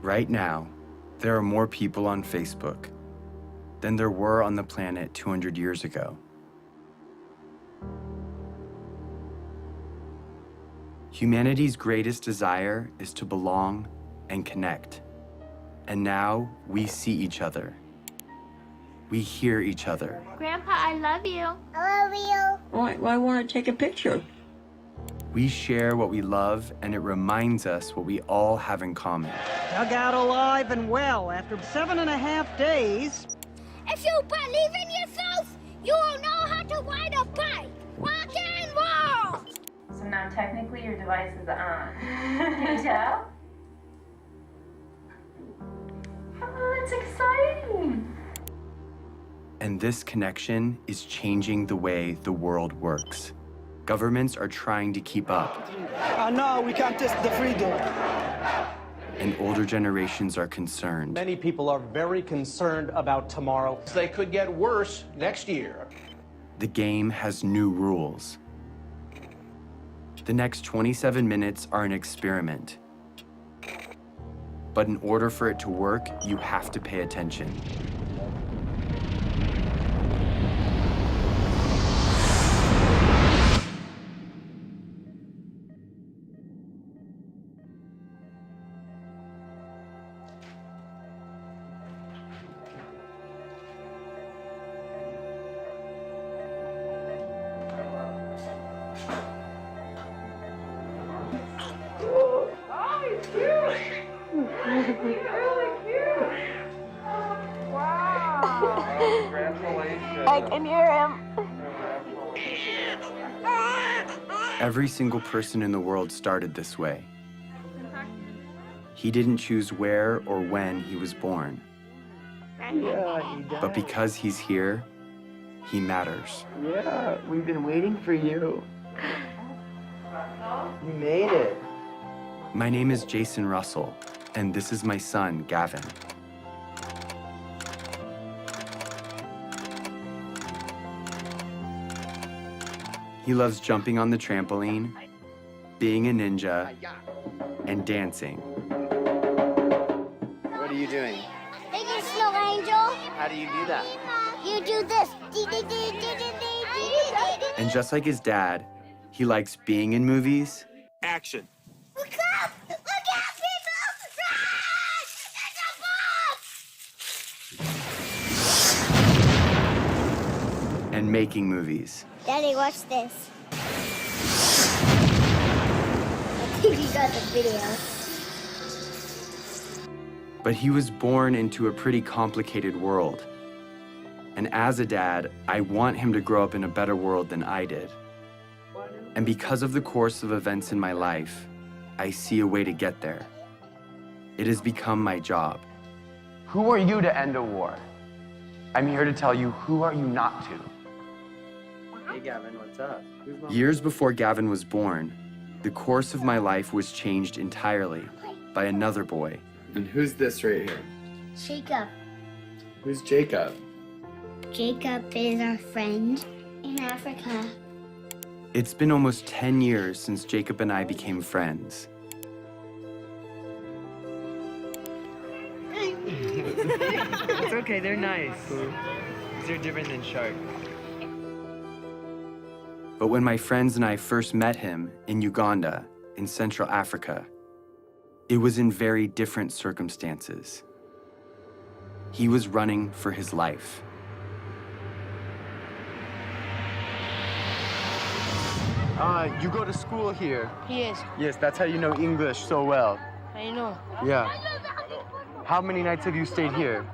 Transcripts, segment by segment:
Right now, there are more people on Facebook than there were on the planet 200 years ago. Humanity's greatest desire is to belong and connect. And now we see each other. We hear each other. Grandpa, I love you. I love you. Why want to take a picture? We share what we love, and it reminds us what we all have in common. Dug out alive and well after 7.5 days. If you believe in yourself, you will know how to ride a bike. Rock and roll! So now technically your device is on. Can you tell? Oh, that's exciting! And this connection is changing the way the world works. Governments are trying to keep up. No, we can't test the freedom. And older generations are concerned. Many people are very concerned about tomorrow. They could get worse next year. The game has new rules. The next 27 minutes are an experiment. But in order for it to work, you have to pay attention. I can hear him. Every single person in the world started this way. He didn't choose where or when he was born. Yeah, he does. But because he's here, he matters. Yeah, we've been waiting for you. You made it. My name is Jason Russell, and this is my son, Gavin. He loves jumping on the trampoline, being a ninja, and dancing. What are you doing? Making snow angel. How do you do that? You do this. And just like his dad, he likes being in movies. Action. Look up! Look out, people! It's a bomb! And making movies. Daddy, watch this. I think you got the video. But he was born into a pretty complicated world. And as a dad, I want him to grow up in a better world than I did. And because of the course of events in my life, I see a way to get there. It has become my job. Who are you to end a war? I'm here to tell you, who are you not to? Hey, Gavin, what's up? Years before Gavin was born, the course of my life was changed entirely by another boy. And who's this right here? Jacob. Who's Jacob? Jacob is our friend in Africa. It's been almost 10 years since Jacob and I became friends. It's okay, they're nice. They're different than shark. But when my friends and I first met him in Uganda, in Central Africa, it was in very different circumstances. He was running for his life. You go to school here. Yes, Yes, that's how you know English so well. I know. Yeah. How many nights have you stayed here?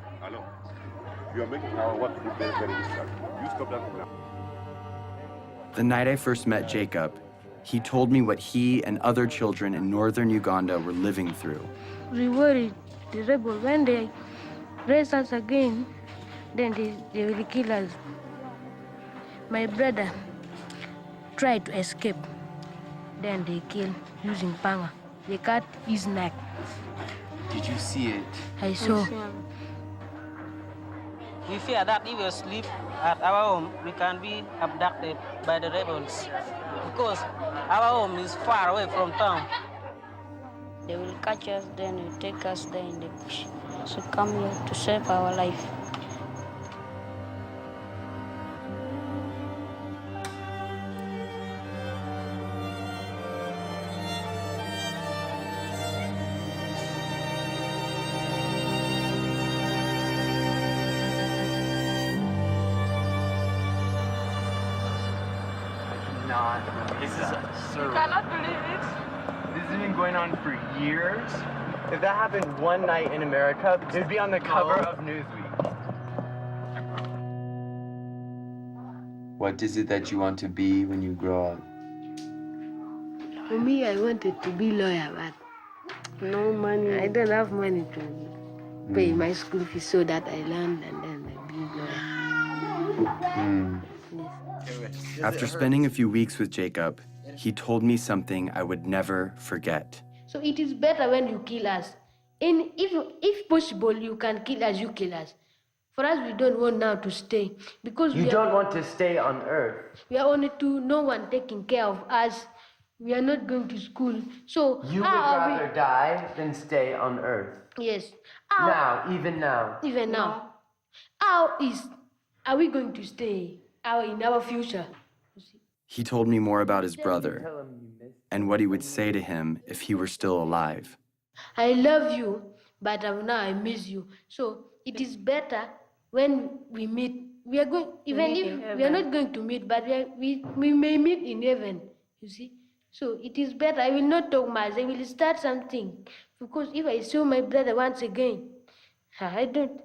The night I first met Jacob, he told me what he and other children in northern Uganda were living through. We worried the rebel when they raise us again, then they will kill us. My brother tried to escape. Then they kill using panga. They cut his neck. Did you see it? I saw. We fear that if we sleep at our home, we can be abducted by the rebels because our home is far away from town. They will catch us, then will take us there in the bush. So come here to save our life. This is surreal. Cannot believe it. This has been going on for years. If that happened one night in America, it'd be on the cover of Newsweek. What is it that you want to be when you grow up? For me, I wanted to be lawyer, but no money. I don't have money to pay my school fees, so that I learned and then I be lawyer. After spending a few weeks with Jacob, he told me something I would never forget. So it is better when you kill us. And if possible, you can kill us, you kill us. For us, we don't want now to stay because You don't want to stay on Earth. we are only two, no one taking care of us. We are not going to school. So You would rather die than stay on Earth. Yes. Even now. Even now. Are we going to stay in our future? He told me more about his brother and what he would say to him if he were still alive. I love you, but now I miss you. So it is better when we meet. We are going, even if we are not going to meet, but we may meet in heaven, you see. So it is better. I will not talk much. I will start something. Because if I saw my brother once again, I don't.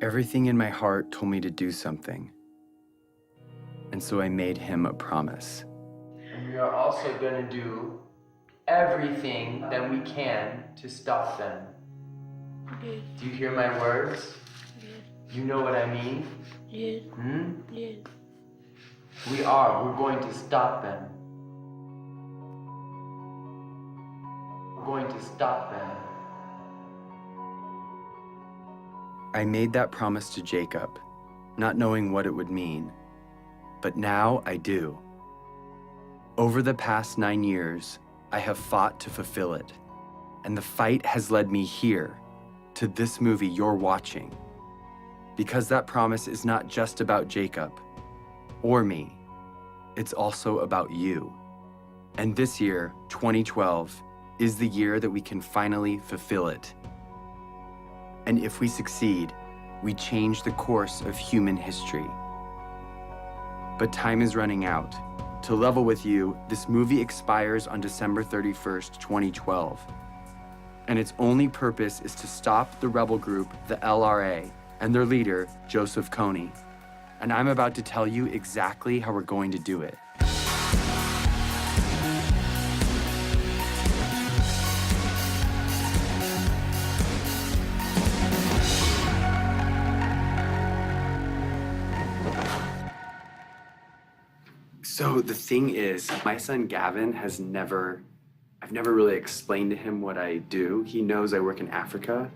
Everything in my heart told me to do something. And so I made him a promise. And we are also going to do everything that we can to stop them. Yes. Do you hear my words? Yes. You know what I mean? Yes. Yes. We're going to stop them. We're going to stop them. I made that promise to Jacob, not knowing what it would mean. But now I do. Over the past 9 years, I have fought to fulfill it. And the fight has led me here, to this movie you're watching. Because that promise is not just about Jacob or me. It's also about you. And this year, 2012, is the year that we can finally fulfill it. And if we succeed, we change the course of human history. But time is running out. To level with you, this movie expires on December 31st, 2012. And its only purpose is to stop the rebel group, the LRA, and their leader, Joseph Kony. And I'm about to tell you exactly how we're going to do it. So the thing is, my son Gavin I've never really explained to him what I do. He knows I work in Africa,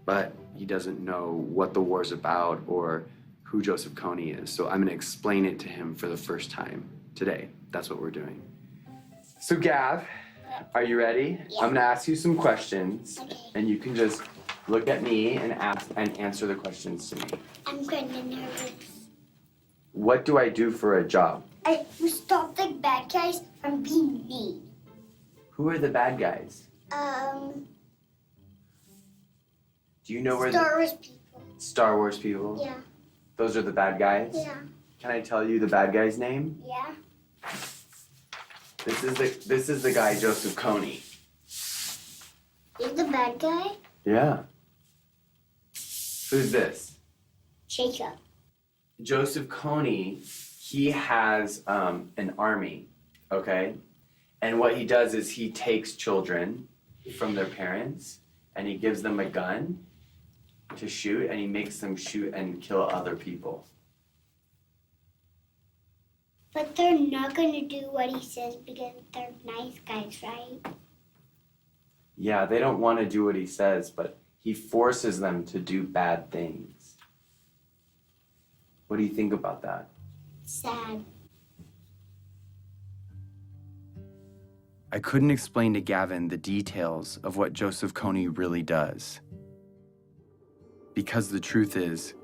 but he doesn't know what the war's about or who Joseph Kony is. So I'm gonna explain it to him for the first time today. That's what we're doing. So Gav, are you ready? Yeah. I'm gonna ask you some questions, Okay. and you can just look at me and answer the questions to me. I'm kind of nervous. What do I do for a job? I will stop the bad guys from being mean. Who are the bad guys? Do you know where Star Wars people. Star Wars people? Yeah. Those are the bad guys? Yeah. Can I tell you the bad guy's name? Yeah. This is the guy Joseph Kony. He's the bad guy? Yeah. Who's this? Jacob. Joseph Kony, he has an army, okay? And what he does is he takes children from their parents and he gives them a gun to shoot, and he makes them shoot and kill other people. But they're not going to do what he says because they're nice guys, right? Yeah, they don't want to do what he says, but he forces them to do bad things. What do you think about that? Sad. I couldn't explain to Gavin the details of what Joseph Kony really does. Because the truth is,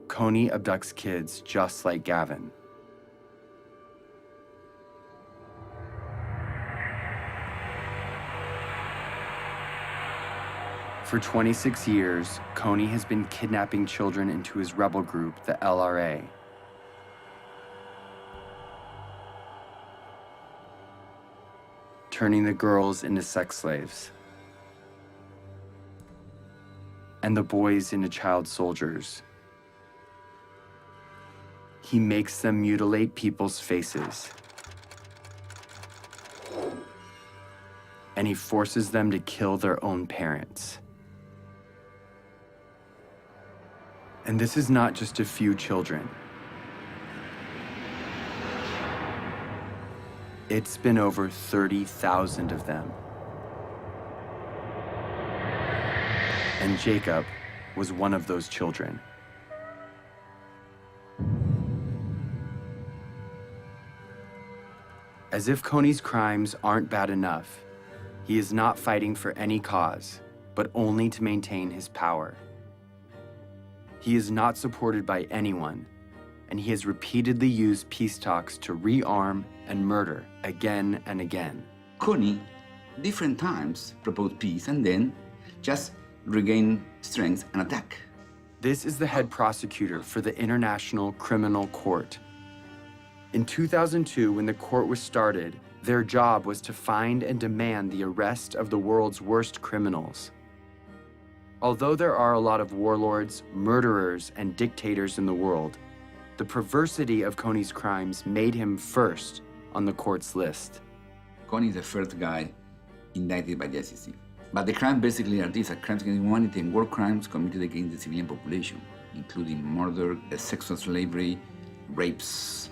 Kony abducts kids just like Gavin. For 26 years, Kony has been kidnapping children into his rebel group, the LRA. Turning the girls into sex slaves. And the boys into child soldiers. He makes them mutilate people's faces. And he forces them to kill their own parents. And this is not just a few children. It's been over 30,000 of them. And Jacob was one of those children. As if Kony's crimes aren't bad enough, he is not fighting for any cause, but only to maintain his power. He is not supported by anyone, and he has repeatedly used peace talks to rearm and murder again and again. Kony, different times, proposed peace and then just regain strength and attack. This is the head prosecutor for the International Criminal Court. In 2002, when the court was started, their job was to find and demand the arrest of the world's worst criminals. Although there are a lot of warlords, murderers, and dictators in the world, the perversity of Kony's crimes made him first on the court's list. Kony is the first guy indicted by the ICC. But the crimes basically are these: crimes against humanity and war crimes committed against the civilian population, including murder, sexual slavery, rapes,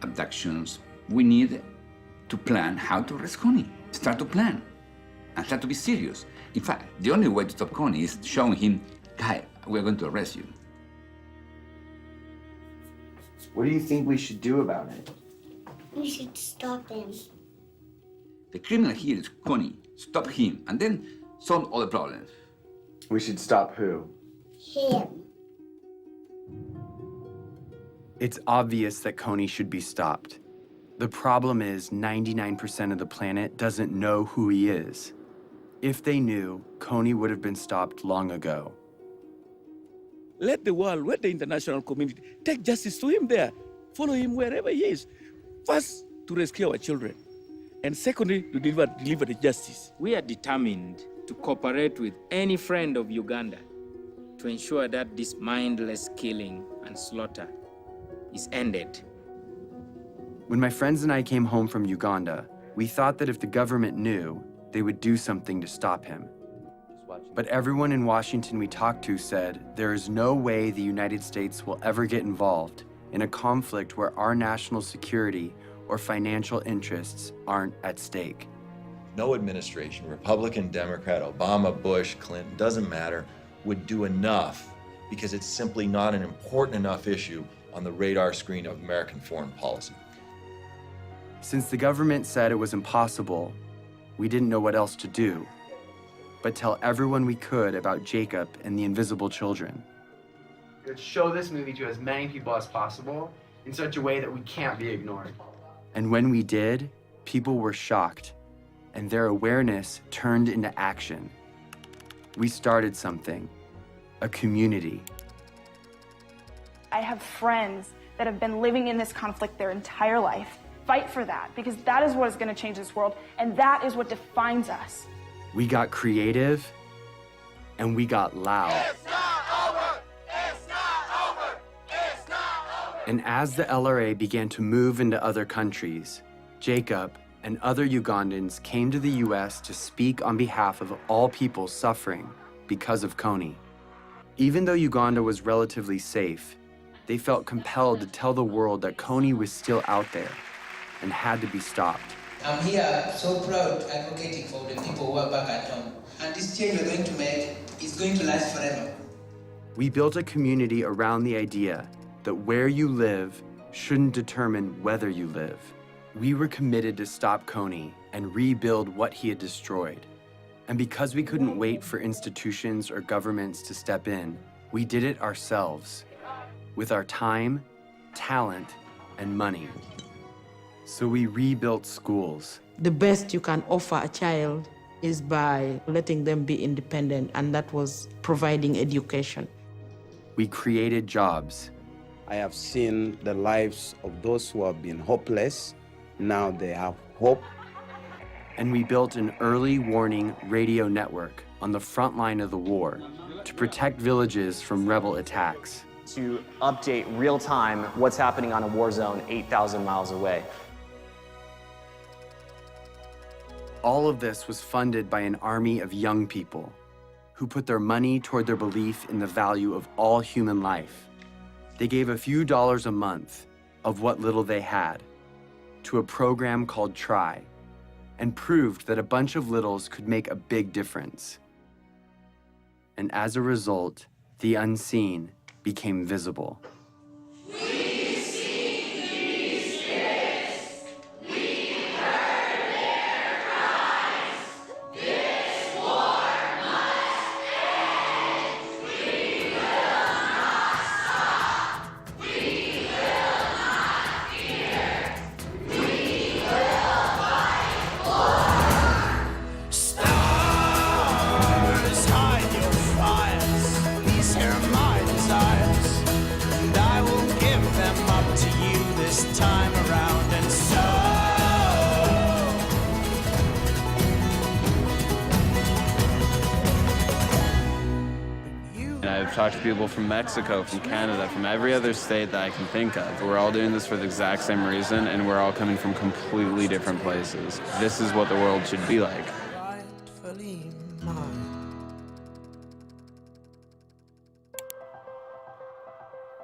abductions. We need to plan how to arrest Kony. Start to plan and start to be serious. In fact, the only way to stop Kony is showing him, guy, we're going to arrest you. What do you think we should do about it? We should stop him. The criminal here is Kony. Stop him and then solve all the problems. We should stop who? Him. It's obvious that Kony should be stopped. The problem is 99% of the planet doesn't know who he is. If they knew, Kony would have been stopped long ago. Let the world, let the international community take justice to him there. Follow him wherever he is. First, to rescue our children. And secondly, to deliver the justice. We are determined to cooperate with any friend of Uganda to ensure that this mindless killing and slaughter is ended. When my friends and I came home from Uganda, we thought that if the government knew, they would do something to stop him. But everyone in Washington we talked to said there is no way the United States will ever get involved in a conflict where our national security or financial interests aren't at stake. No administration, Republican, Democrat, Obama, Bush, Clinton, doesn't matter, would do enough because it's simply not an important enough issue on the radar screen of American foreign policy. Since the government said it was impossible, we didn't know what else to do, but tell everyone we could about Jacob and the invisible children. Let's show this movie to as many people as possible in such a way that we can't be ignored. And when we did, people were shocked, and their awareness turned into action. We started something, a community. I have friends that have been living in this conflict their entire life. Fight for that, because that is what is going to change this world, and that is what defines us. We got creative, and we got loud. It's not over! It's not over! It's not over! And as the LRA began to move into other countries, Jacob, and other Ugandans came to the US to speak on behalf of all people suffering because of Kony. Even though Uganda was relatively safe, they felt compelled to tell the world that Kony was still out there and had to be stopped. I'm here so proud advocating for the people who are back at home. And this change we're going to make is going to last forever. We built a community around the idea that where you live shouldn't determine whether you live. We were committed to stop Kony and rebuild what he had destroyed. And because we couldn't wait for institutions or governments to step in, we did it ourselves, with our time, talent, and money. So we rebuilt schools. The best you can offer a child is by letting them be independent, and that was providing education. We created jobs. I have seen the lives of those who have been hopeless. Now they have hope. And we built an early warning radio network on the front line of the war to protect villages from rebel attacks. To update real time what's happening on a war zone 8,000 miles away. All of this was funded by an army of young people who put their money toward their belief in the value of all human life. They gave a few dollars a month of what little they had to a program called Try, and proved that a bunch of littles could make a big difference. And as a result, the unseen became visible. I've talked to people from Mexico, from Canada, from every other state that I can think of. We're all doing this for the exact same reason, and we're all coming from completely different places. This is what the world should be like.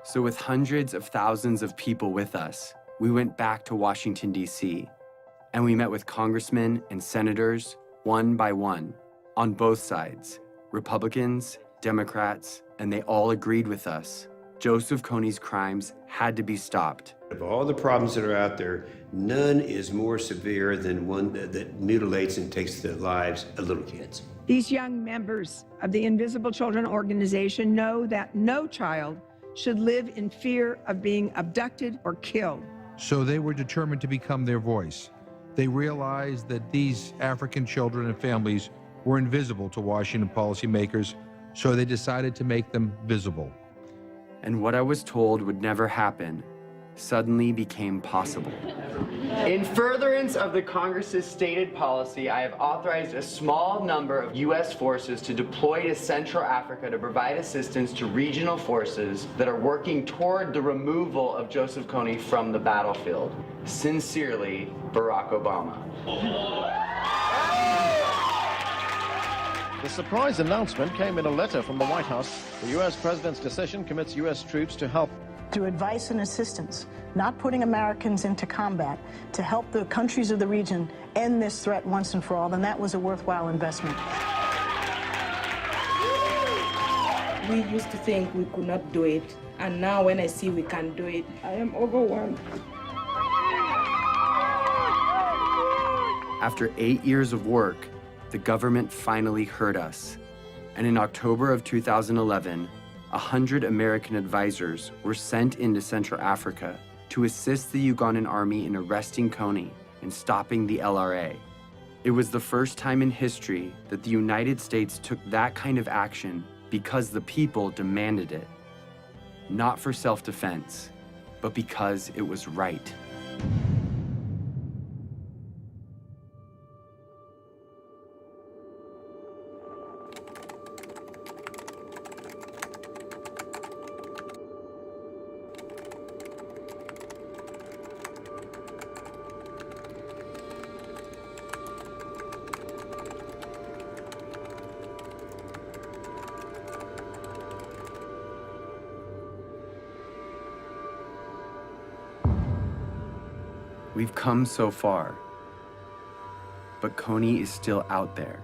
So with hundreds of thousands of people with us, we went back to Washington, D.C., and we met with congressmen and senators, one by one, on both sides, Republicans, Democrats, and they all agreed with us. Joseph Kony's crimes had to be stopped. Of all the problems that are out there, none is more severe than one that mutilates and takes the lives of little kids. These young members of the Invisible Children organization know that no child should live in fear of being abducted or killed. So they were determined to become their voice. They realized that these African children and families were invisible to Washington policymakers, so they decided to make them visible. And what I was told would never happen suddenly became possible. In furtherance of the Congress's stated policy, I have authorized a small number of U.S. forces to deploy to Central Africa to provide assistance to regional forces that are working toward the removal of Joseph Kony from the battlefield. Sincerely, Barack Obama. The surprise announcement came in a letter from the White House. The U.S. president's decision commits U.S. troops to help. Through advice and assistance, not putting Americans into combat, to help the countries of the region end this threat once and for all, then that was a worthwhile investment. We used to think we could not do it, and now when I see we can do it, I am overwhelmed. After 8 years of work, the government finally heard us. And in October of 2011, 100 American advisors were sent into Central Africa to assist the Ugandan army in arresting Kony and stopping the LRA. It was the first time in history that the United States took that kind of action because the people demanded it. Not for self-defense, but because it was right. We've come so far, but Kony is still out there.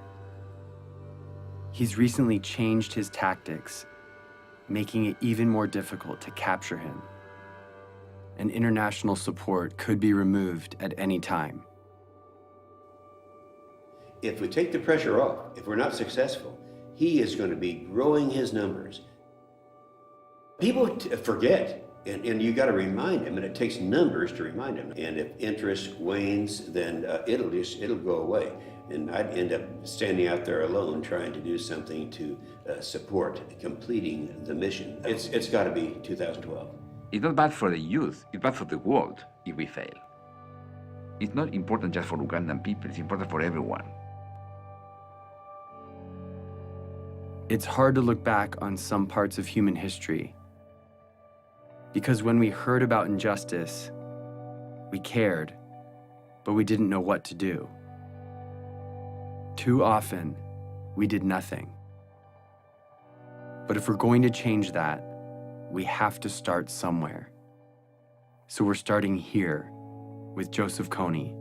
He's recently changed his tactics, making it even more difficult to capture him. And international support could be removed at any time. If we take the pressure off, if we're not successful, he is going to be growing his numbers. People forget, and you got to remind them, and it takes numbers to remind them. And if interest wanes, then it'll go away. And I'd end up standing out there alone trying to do something to support completing the mission. It's got to be 2012. It's not bad for the youth, it's bad for the world if we fail. It's not important just for Ugandan people, it's important for everyone. It's hard to look back on some parts of human history, because when we heard about injustice, we cared, but we didn't know what to do. Too often, we did nothing. But if we're going to change that, we have to start somewhere. So we're starting here with Joseph Kony,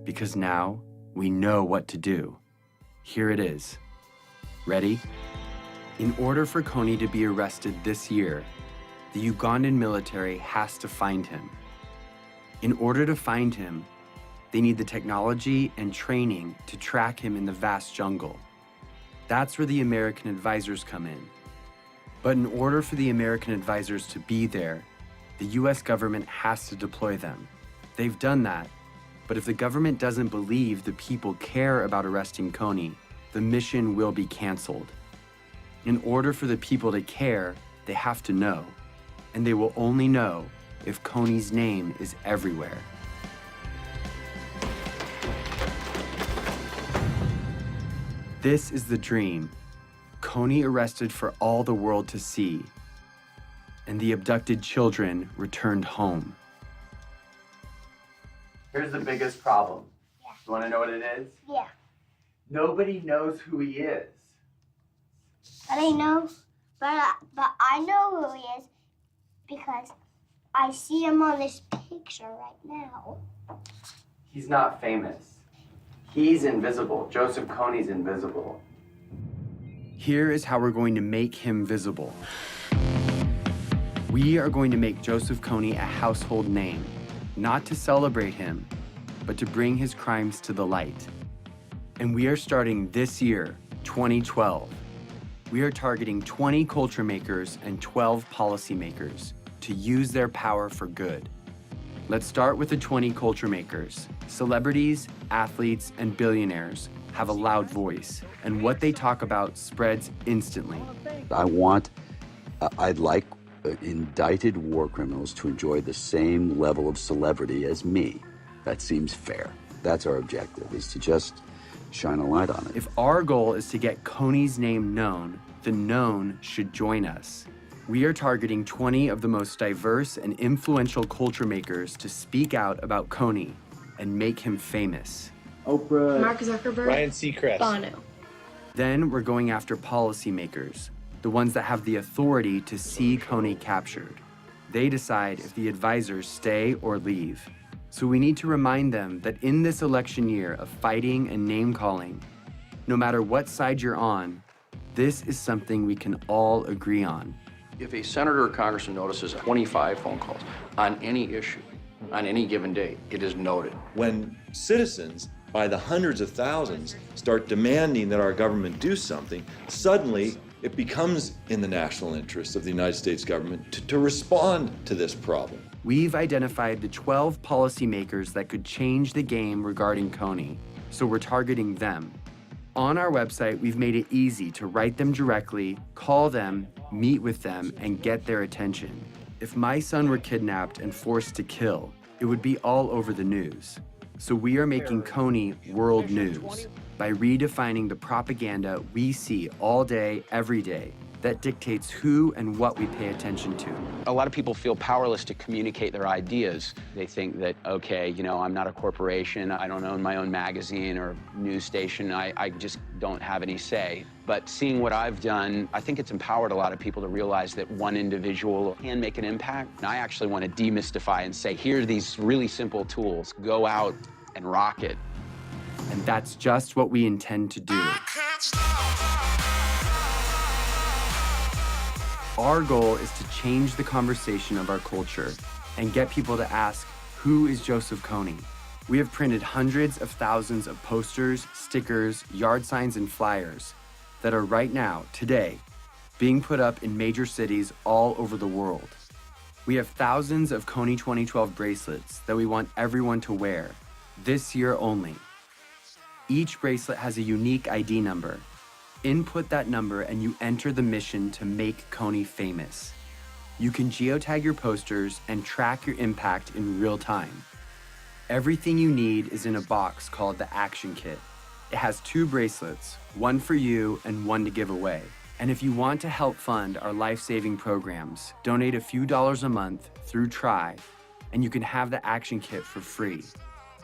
because now we know what to do. Here it is. Ready? In order for Kony to be arrested this year, the Ugandan military has to find him. In order to find him, they need the technology and training to track him in the vast jungle. That's where the American advisors come in. But in order for the American advisors to be there, the US government has to deploy them. They've done that, but if the government doesn't believe the people care about arresting Kony, the mission will be canceled. In order for the people to care, they have to know, and they will only know if Kony's name is everywhere. This is the dream. Kony arrested for all the world to see, and the abducted children returned home. Here's the biggest problem. Yeah. You want to know what it is? Yeah. Nobody knows who he is. But I know who he is because I see him on this picture right now. He's not famous. He's invisible. Joseph Kony's invisible. Here is how we're going to make him visible. We are going to make Joseph Kony a household name, not to celebrate him, but to bring his crimes to the light. And we are starting this year, 2012. We are targeting 20 culture makers and 12 policymakers to use their power for good. Let's start with the 20 culture makers. Celebrities, athletes, and billionaires have a loud voice, and what they talk about spreads instantly. I'd like indicted war criminals to enjoy the same level of celebrity as me. That seems fair. That's our objective, is to just shine a light on it. If our goal is to get Kony's name known, the known should join us. We are targeting 20 of the most diverse and influential culture makers to speak out about Kony and make him famous. Oprah, Mark Zuckerberg, Ryan Seacrest, Bono. Then we're going after policymakers, the ones that have the authority to see Kony captured. They decide if the advisors stay or leave. So we need to remind them that in this election year of fighting and name-calling, no matter what side you're on, this is something we can all agree on. If a senator or congressman notices 25 phone calls on any issue, on any given day, it is noted. When citizens, by the hundreds of thousands, start demanding that our government do something, suddenly it becomes in the national interest of the United States government to respond to this problem. We've identified the 12 policymakers that could change the game regarding Kony, so we're targeting them. On our website, we've made it easy to write them directly, call them, meet with them, and get their attention. If my son were kidnapped and forced to kill, it would be all over the news. So we are making Kony world news by redefining the propaganda we see all day, every day, that dictates who and what we pay attention to. A lot of people feel powerless to communicate their ideas. They think that, okay, you know, I'm not a corporation, I don't own my own magazine or news station, I just don't have any say. But seeing what I've done, I think it's empowered a lot of people to realize that one individual can make an impact. And I actually want to demystify and say, here are these really simple tools. Go out and rock it. And that's just what we intend to do. Our goal is to change the conversation of our culture and get people to ask, who is Joseph Kony? We have printed hundreds of thousands of posters, stickers, yard signs, and flyers that are right now, today, being put up in major cities all over the world. We have thousands of Kony 2012 bracelets that we want everyone to wear, this year only. Each bracelet has a unique ID number. Input that number and you enter the mission to make Kony famous. You can geotag your posters and track your impact in real time. Everything you need is in a box called the Action Kit. It has 2 bracelets, one for you and one to give away. And if you want to help fund our life-saving programs, donate a few dollars a month through Try, and you can have the Action Kit for free.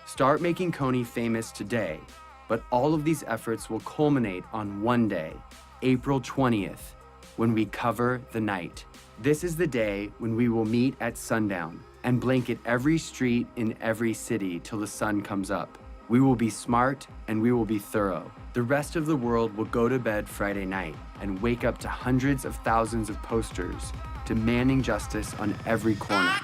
Start making Kony famous today, but all of these efforts will culminate on one day, April 20th, when we cover the night. This is the day when we will meet at sundown and blanket every street in every city till the sun comes up. We will be smart and we will be thorough. The rest of the world will go to bed Friday night and wake up to hundreds of thousands of posters demanding justice on every corner.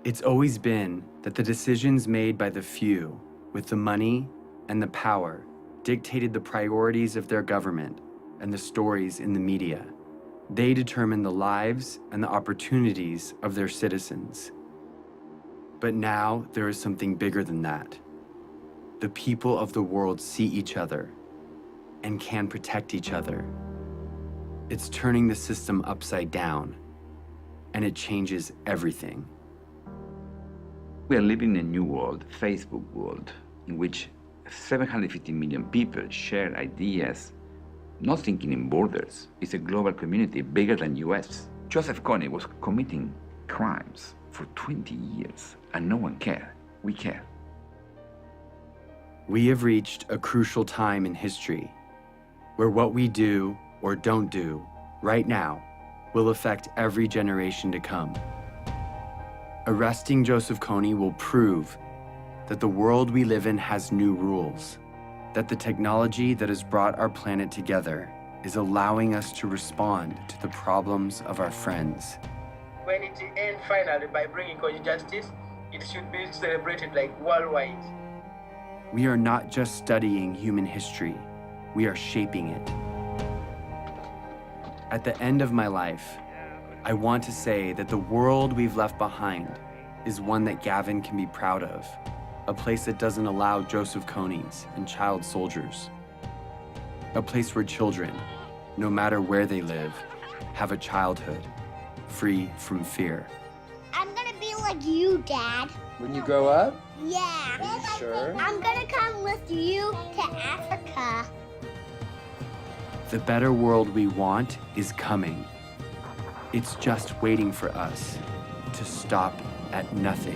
It's always been that the decisions made by the few with the money and the power dictated the priorities of their government and the stories in the media. They determine the lives and the opportunities of their citizens. But now there is something bigger than that. The people of the world see each other and can protect each other. It's turning the system upside down, and it changes everything. We are living in a new world, Facebook world, in which 750 million people share ideas, not thinking in borders. It's a global community bigger than US. Joseph Kony was committing crimes for 20 years, and no one cared. We care. We have reached a crucial time in history where what we do or don't do right now will affect every generation to come. Arresting Joseph Kony will prove that the world we live in has new rules, that the technology that has brought our planet together is allowing us to respond to the problems of our friends. When it ends finally by bringing Kony justice, it should be celebrated like worldwide. We are not just studying human history, we are shaping it. At the end of my life, I want to say that the world we've left behind is one that Gavin can be proud of, a place that doesn't allow Joseph Konys and child soldiers, a place where children, no matter where they live, have a childhood free from fear. I'm gonna be like you, Dad. When you grow up? Yeah. Are you sure? I'm gonna come with you to Africa. The better world we want is coming. It's just waiting for us to stop at nothing.